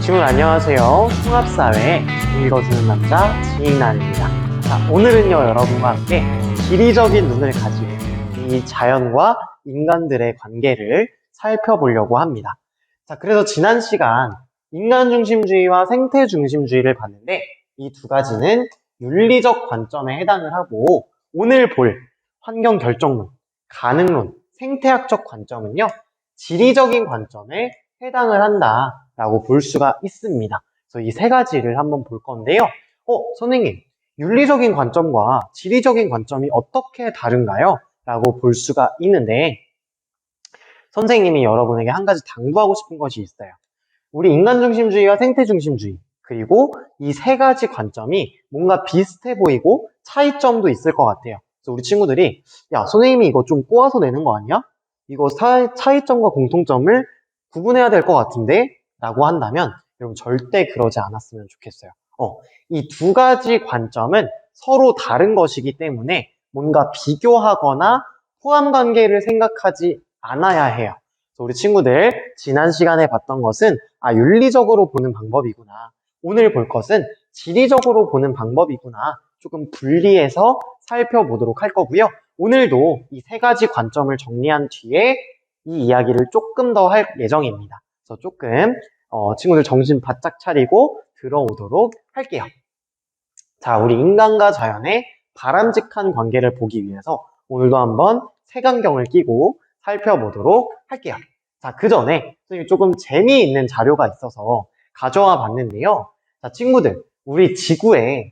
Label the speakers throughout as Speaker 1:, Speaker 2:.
Speaker 1: 친구들 안녕하세요. 통합사회 읽어주는 남자 지인아입니다. 자, 오늘은요 여러분과 함께 지리적인 눈을 가지고 이 자연과 인간들의 관계를 살펴보려고 합니다. 자, 그래서 지난 시간 인간중심주의와 생태중심주의를 봤는데 이 두 가지는 윤리적 관점에 해당을 하고 오늘 볼 환경결정론, 가능론, 생태학적 관점은요 지리적인 관점에 해당을 한다라고 볼 수가 있습니다. 그래서 이 세 가지를 한번 볼 건데요. 선생님, 윤리적인 관점과 지리적인 관점이 어떻게 다른가요? 라고 볼 수가 있는데 선생님이 여러분에게 한 가지 당부하고 싶은 것이 있어요. 우리 인간중심주의와 생태중심주의 그리고 이 세 가지 관점이 뭔가 비슷해 보이고 차이점도 있을 것 같아요. 그래서 우리 친구들이 야, 선생님이 이거 좀 꼬아서 내는 거 아니야? 이거 차이점과 공통점을 구분해야 될 것 같은데? 라고 한다면 여러분 절대 그러지 않았으면 좋겠어요. 이 두 가지 관점은 서로 다른 것이기 때문에 뭔가 비교하거나 호환관계를 생각하지 않아야 해요. 그래서 우리 친구들 지난 시간에 봤던 것은 윤리적으로 보는 방법이구나. 오늘 볼 것은 지리적으로 보는 방법이구나. 조금 분리해서 살펴보도록 할 거고요. 오늘도 이 세 가지 관점을 정리한 뒤에 이 이야기를 조금 더 할 예정입니다. 그래서 조금 친구들 정신 바짝 차리고 들어오도록 할게요. 자, 우리 인간과 자연의 바람직한 관계를 보기 위해서 오늘도 한번 색안경을 끼고 살펴보도록 할게요. 자, 그 전에 선생님이 조금 재미있는 자료가 있어서 가져와 봤는데요. 자, 친구들, 우리 지구에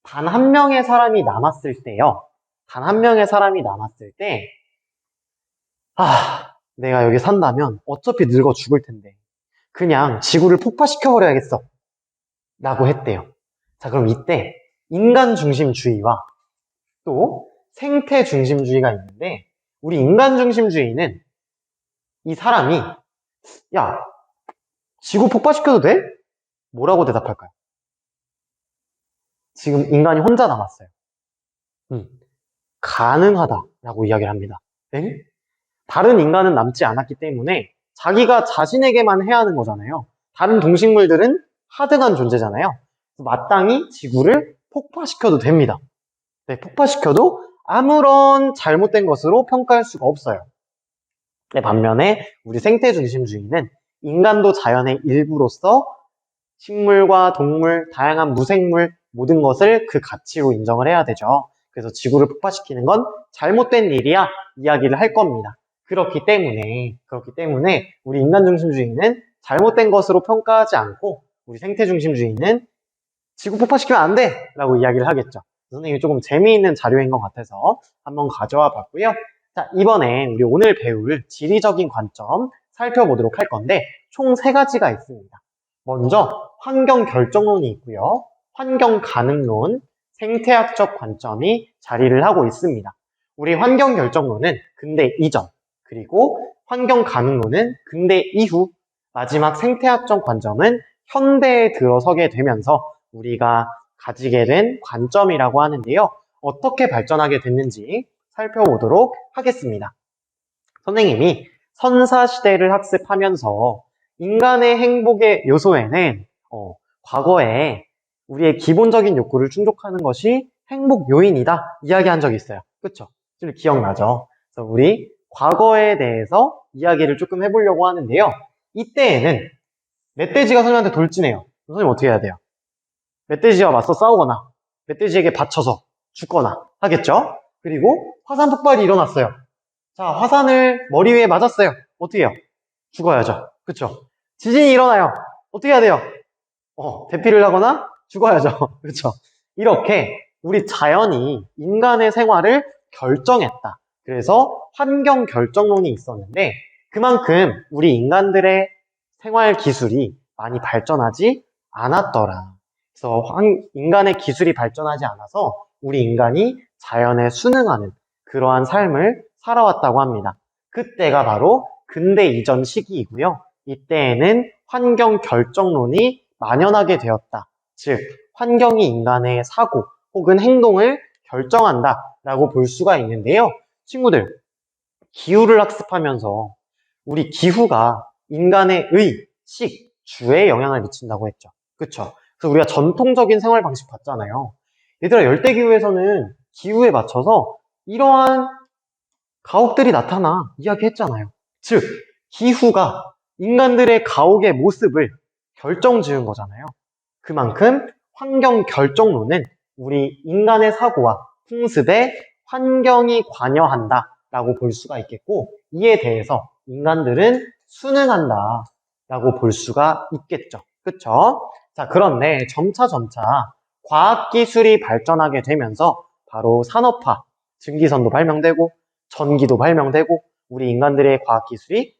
Speaker 1: 단 한 명의 사람이 남았을 때요. 단 한 명의 사람이 남았을 때 내가 여기 산다면 어차피 늙어 죽을 텐데 그냥 지구를 폭파시켜버려야겠어 라고 했대요. 자, 그럼 이때 인간 중심주의와 또 생태 중심주의가 있는데 우리 인간 중심주의는 이 사람이 야, 지구 폭파시켜도 돼? 뭐라고 대답할까요? 지금 인간이 혼자 남았어요. 가능하다라고 이야기를 합니다. 엥? 다른 인간은 남지 않았기 때문에 자기가 자신에게만 해야 하는 거잖아요. 다른 동식물들은 하등한 존재잖아요. 마땅히 지구를 폭파시켜도 됩니다. 네, 폭파시켜도 아무런 잘못된 것으로 평가할 수가 없어요. 네, 반면에 우리 생태중심주의는 인간도 자연의 일부로서 식물과 동물, 다양한 무생물 모든 것을 그 가치로 인정을 해야 되죠. 그래서 지구를 폭파시키는 건 잘못된 일이야 이야기를 할 겁니다. 그렇기 때문에 우리 인간중심주의는 잘못된 것으로 평가하지 않고 우리 생태중심주의는 지구 폭파시키면 안 돼! 라고 이야기를 하겠죠. 선생님이 조금 재미있는 자료인 것 같아서 한번 가져와 봤고요. 자, 이번엔 우리 오늘 배울 지리적인 관점 살펴보도록 할 건데 총 세 가지가 있습니다. 먼저 환경결정론이 있고요. 환경가능론, 생태학적 관점이 자리를 하고 있습니다. 우리 환경결정론은 근대 이전, 그리고 환경가능론은 근대 이후, 마지막 생태학적 관점은 현대에 들어서게 되면서 우리가 가지게 된 관점이라고 하는데요. 어떻게 발전하게 됐는지 살펴보도록 하겠습니다. 선생님이 선사시대를 학습하면서 인간의 행복의 요소에는 과거에 우리의 기본적인 욕구를 충족하는 것이 행복 요인이다 이야기한 적이 있어요. 그쵸? 좀 기억나죠? 그래서 우리 과거에 대해서 이야기를 조금 해보려고 하는데요. 이때에는 멧돼지가 선생님한테 돌진해요. 선생님 어떻게 해야 돼요? 멧돼지와 맞서 싸우거나 멧돼지에게 받쳐서 죽거나 하겠죠? 그리고 화산 폭발이 일어났어요. 자, 화산을 머리 위에 맞았어요. 어떻게 해요? 죽어야죠. 그쵸? 지진이 일어나요. 어떻게 해야 돼요? 대피를 하거나 죽어야죠. 그쵸? 이렇게 우리 자연이 인간의 생활을 결정했다. 그래서 환경 결정론이 있었는데 그만큼 우리 인간들의 생활 기술이 많이 발전하지 않았더라. 그래서 인간의 기술이 발전하지 않아서 우리 인간이 자연에 순응하는 그러한 삶을 살아왔다고 합니다. 그때가 바로 근대 이전 시기이고요. 이때에는 환경 결정론이 만연하게 되었다. 즉, 환경이 인간의 사고 혹은 행동을 결정한다 라고 볼 수가 있는데요. 친구들, 기후를 학습하면서 우리 기후가 인간의 의, 식, 주에 영향을 미친다고 했죠. 그쵸? 그래서 우리가 전통적인 생활 방식 봤잖아요. 얘들아, 열대기후에서는 기후에 맞춰서 이러한 가옥들이 나타나 이야기했잖아요. 즉, 기후가 인간들의 가옥의 모습을 결정지은 거잖아요. 그만큼 환경 결정론은 우리 인간의 사고와 풍습에 환경이 관여한다 라고 볼 수가 있겠고, 이에 대해서 인간들은 순응한다 라고 볼 수가 있겠죠. 그쵸? 자, 그런데 점차 과학기술이 발전하게 되면서 바로 산업화, 증기선도 발명되고 전기도 발명되고 우리 인간들의 과학기술이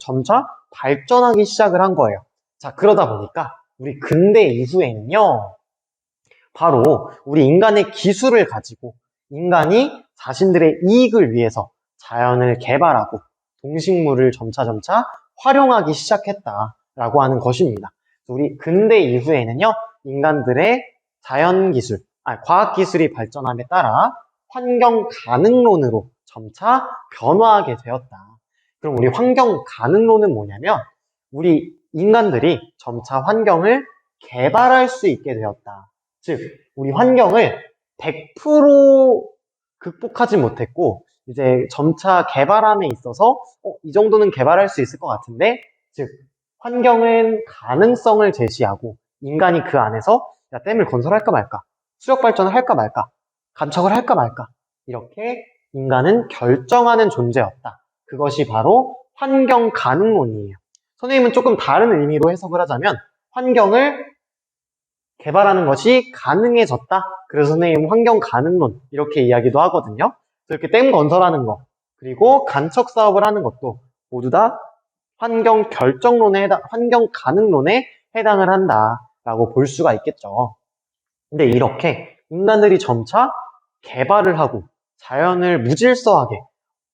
Speaker 1: 점차 발전하기 시작을 한 거예요. 자, 그러다 보니까 우리 근대 이후에는요, 바로 우리 인간의 기술을 가지고 인간이 자신들의 이익을 위해서 자연을 개발하고 동식물을 점차 활용하기 시작했다라고 하는 것입니다. 우리 근대 이후에는요, 인간들의 과학기술이 발전함에 따라 환경 가능론으로 점차 변화하게 되었다. 그럼 우리 환경 가능론은 뭐냐면, 우리 인간들이 점차 환경을 개발할 수 있게 되었다. 즉, 우리 환경을 100% 극복하지 못했고, 이제 점차 개발함에 있어서 이 정도는 개발할 수 있을 것 같은데, 즉 환경은 가능성을 제시하고 인간이 그 안에서 댐을 건설할까 말까, 수력 발전을 할까 말까, 감척을 할까 말까, 이렇게 인간은 결정하는 존재였다. 그것이 바로 환경 가능론이에요. 선생님은 조금 다른 의미로 해석을 하자면, 환경을 개발하는 것이 가능해졌다. 그래서 선생님 환경 가능론 이렇게 이야기도 하거든요. 이렇게 댐 건설하는 것, 그리고 간척 사업을 하는 것도 모두 다 환경 가능론에 해당을 한다라고 볼 수가 있겠죠. 근데 이렇게 인간들이 점차 개발을 하고 자연을 무질서하게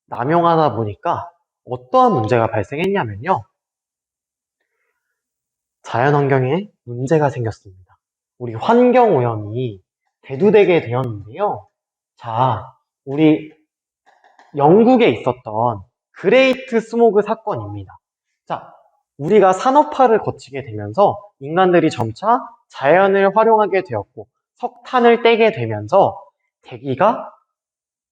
Speaker 1: 남용하다 보니까 어떠한 문제가 발생했냐면요, 자연환경에 문제가 생겼습니다. 우리 환경오염이 대두되게 되었는데요. 자, 우리 영국에 있었던 그레이트 스모그 사건입니다. 자, 우리가 산업화를 거치게 되면서 인간들이 점차 자연을 활용하게 되었고 석탄을 떼게 되면서 대기가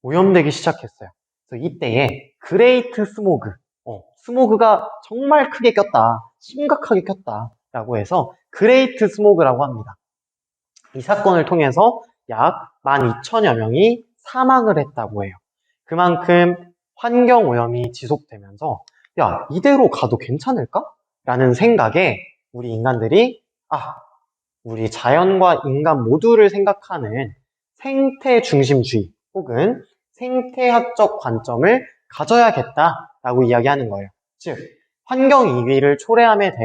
Speaker 1: 오염되기 시작했어요. 그래서 이때에 그레이트 스모그가 정말 크게 꼈다, 심각하게 꼈다라고 해서 그레이트 스모그라고 합니다. 이 사건을 통해서 약 12,000여 명이 사망을 했다고 해요. 그만큼 환경오염이 지속되면서 이대로 가도 괜찮을까? 라는 생각에 우리 인간들이 우리 자연과 인간 모두를 생각하는 생태 중심주의 혹은 생태학적 관점을 가져야겠다라고 이야기하는 거예요. 즉, 환경 이위를 초래함에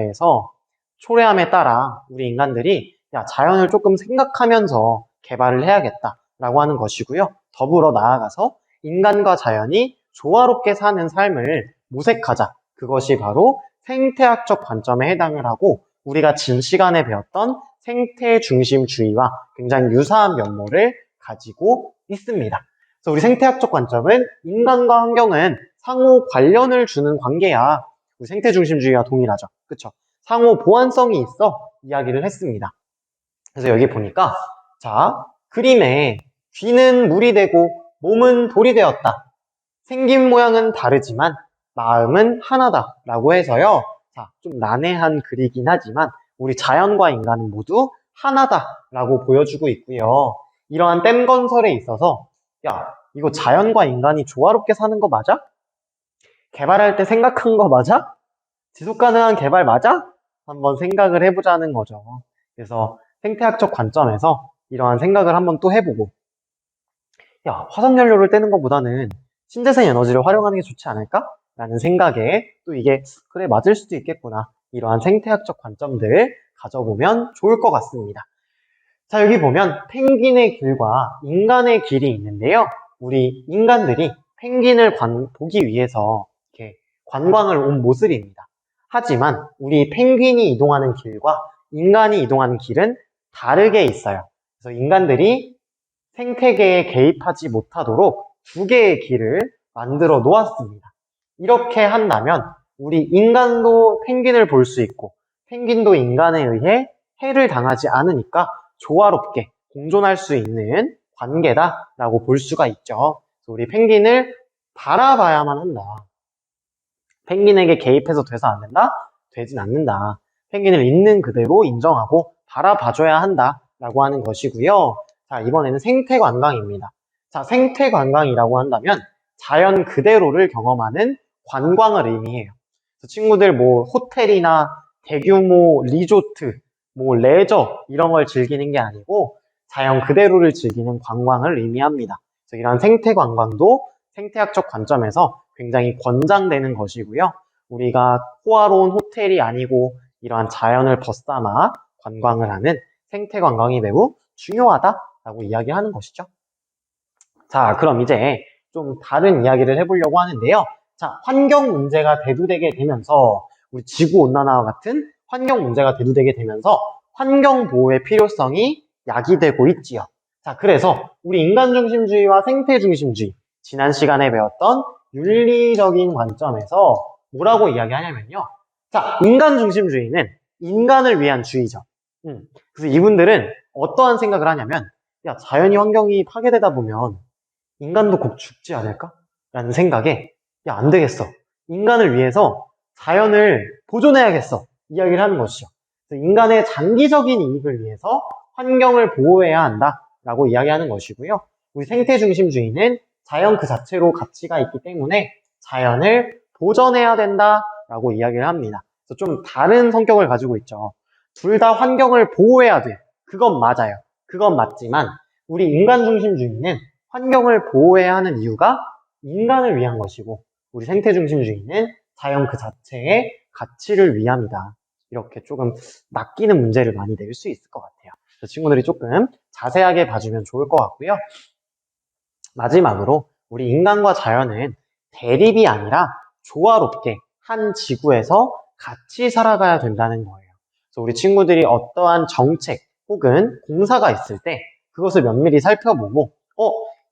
Speaker 1: 따라 우리 인간들이 자연을 조금 생각하면서 개발을 해야겠다라고 하는 것이고요. 더불어 나아가서 인간과 자연이 조화롭게 사는 삶을 모색하자. 그것이 바로 생태학적 관점에 해당을 하고 우리가 진 시간에 배웠던 생태 중심주의와 굉장히 유사한 면모를 가지고 있습니다. 그래서 우리 생태학적 관점은 인간과 환경은 상호 관련을 주는 관계야. 우리 생태 중심주의와 동일하죠. 그쵸? 상호 보완성이 있어 이야기를 했습니다. 그래서 여기 보니까 그림에 귀는 물이 되고 몸은 돌이 되었다. 생긴 모양은 다르지만 마음은 하나다 라고 해서요. 좀 난해한 글이긴 하지만 우리 자연과 인간은 모두 하나다 라고 보여주고 있고요. 이러한 댐 건설에 있어서 이거 자연과 인간이 조화롭게 사는 거 맞아? 개발할 때 생각한 거 맞아? 지속가능한 개발 맞아? 한번 생각을 해보자는 거죠. 그래서 생태학적 관점에서 이러한 생각을 한번 또 해보고 화석연료를 떼는 것보다는 신재생 에너지를 활용하는 게 좋지 않을까? 라는 생각에 또 이게 그래 맞을 수도 있겠구나. 이러한 생태학적 관점들을 가져보면 좋을 것 같습니다. 자, 여기 보면 펭귄의 길과 인간의 길이 있는데요. 우리 인간들이 펭귄을 보기 위해서 이렇게 관광을 온 모습입니다. 하지만 우리 펭귄이 이동하는 길과 인간이 이동하는 길은 다르게 있어요. 그래서 인간들이 생태계에 개입하지 못하도록 두 개의 길을 만들어 놓았습니다. 이렇게 한다면 우리 인간도 펭귄을 볼 수 있고 펭귄도 인간에 의해 해를 당하지 않으니까 조화롭게 공존할 수 있는 관계다라고 볼 수가 있죠. 그래서 우리 펭귄을 바라봐야만 한다. 펭귄에게 개입해서 돼서 안 된다? 되진 않는다. 펭귄을 있는 그대로 인정하고 바라봐줘야 한다라고 하는 것이고요. 자, 이번에는 생태관광입니다. 자, 생태관광이라고 한다면 자연 그대로를 경험하는 관광을 의미해요. 친구들 뭐 호텔이나 대규모 리조트, 뭐 레저 이런 걸 즐기는 게 아니고 자연 그대로를 즐기는 관광을 의미합니다. 그래서 이런 생태관광도 생태학적 관점에서 굉장히 권장되는 것이고요. 우리가 호화로운 호텔이 아니고 이러한 자연을 벗삼아 관광을 하는 생태관광이 매우 중요하다라고 이야기하는 것이죠. 자, 그럼 이제 좀 다른 이야기를 해보려고 하는데요. 자, 환경 문제가 대두되게 되면서 우리 지구온난화와 같은 환경 문제가 대두되게 되면서 환경 보호의 필요성이 야기되고 있지요. 자, 그래서 우리 인간 중심주의와 생태 중심주의, 지난 시간에 배웠던 윤리적인 관점에서 뭐라고 이야기하냐면요. 자, 인간 중심주의는 인간을 위한 주의죠. 그래서 이분들은 어떠한 생각을 하냐면, 야, 자연이 환경이 파괴되다 보면 인간도 곧 죽지 않을까? 라는 생각에, 야, 안 되겠어. 인간을 위해서 자연을 보존해야겠어. 이야기를 하는 것이죠. 그래서 인간의 장기적인 이익을 위해서 환경을 보호해야 한다라고 이야기하는 것이고요. 우리 생태 중심주의는 자연 그 자체로 가치가 있기 때문에 자연을 보존해야 된다라고 이야기를 합니다. 그래서 좀 다른 성격을 가지고 있죠. 둘 다 환경을 보호해야 돼. 그건 맞아요. 그건 맞지만 우리 인간 중심주의는 환경을 보호해야 하는 이유가 인간을 위한 것이고 우리 생태 중심주의는 자연 그 자체의 가치를 위함이다. 이렇게 조금 낚이는 문제를 많이 낼 수 있을 것 같아요. 그래서 친구들이 조금 자세하게 봐주면 좋을 것 같고요. 마지막으로 우리 인간과 자연은 대립이 아니라 조화롭게 한 지구에서 같이 살아가야 된다는 거예요. 그래서 우리 친구들이 어떠한 정책 혹은 공사가 있을 때 그것을 면밀히 살펴보고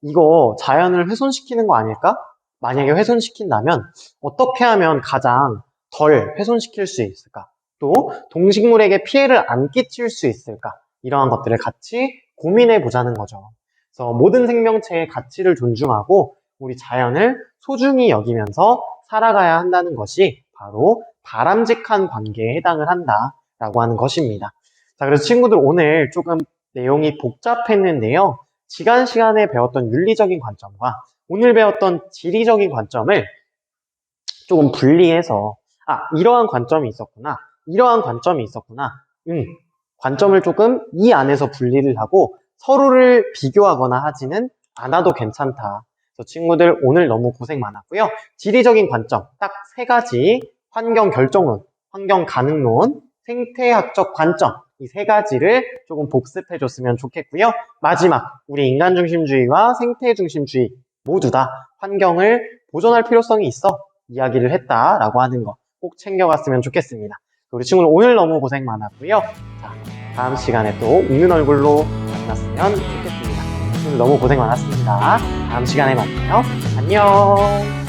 Speaker 1: 이거 자연을 훼손시키는 거 아닐까? 만약에 훼손시킨다면 어떻게 하면 가장 덜 훼손시킬 수 있을까? 또 동식물에게 피해를 안 끼칠 수 있을까? 이러한 것들을 같이 고민해 보자는 거죠. 그래서 모든 생명체의 가치를 존중하고 우리 자연을 소중히 여기면서 살아가야 한다는 것이 바로 바람직한 관계에 해당을 한다라고 하는 것입니다. 자, 그래서 친구들 오늘 조금 내용이 복잡했는데요. 지난 시간에 배웠던 윤리적인 관점과 오늘 배웠던 지리적인 관점을 조금 분리해서 이러한 관점이 있었구나. 이러한 관점이 있었구나. 관점을 조금 이 안에서 분리를 하고 서로를 비교하거나 하지는 않아도 괜찮다. 그래서 친구들 오늘 너무 고생 많았고요. 지리적인 관점 딱 3가지 환경 결정론, 환경 가능론, 생태학적 관점 이 3가지를 조금 복습해 줬으면 좋겠고요. 마지막 우리 인간 중심주의와 생태 중심주의 모두 다 환경을 보존할 필요성이 있어 이야기를 했다라고 하는 거 꼭 챙겨갔으면 좋겠습니다. 우리 친구들 오늘 너무 고생 많았고요. 자, 다음 시간에 또 웃는 얼굴로 만났으면 좋겠습니다. 오늘 너무 고생 많았습니다. 다음 시간에 만나요. 안녕.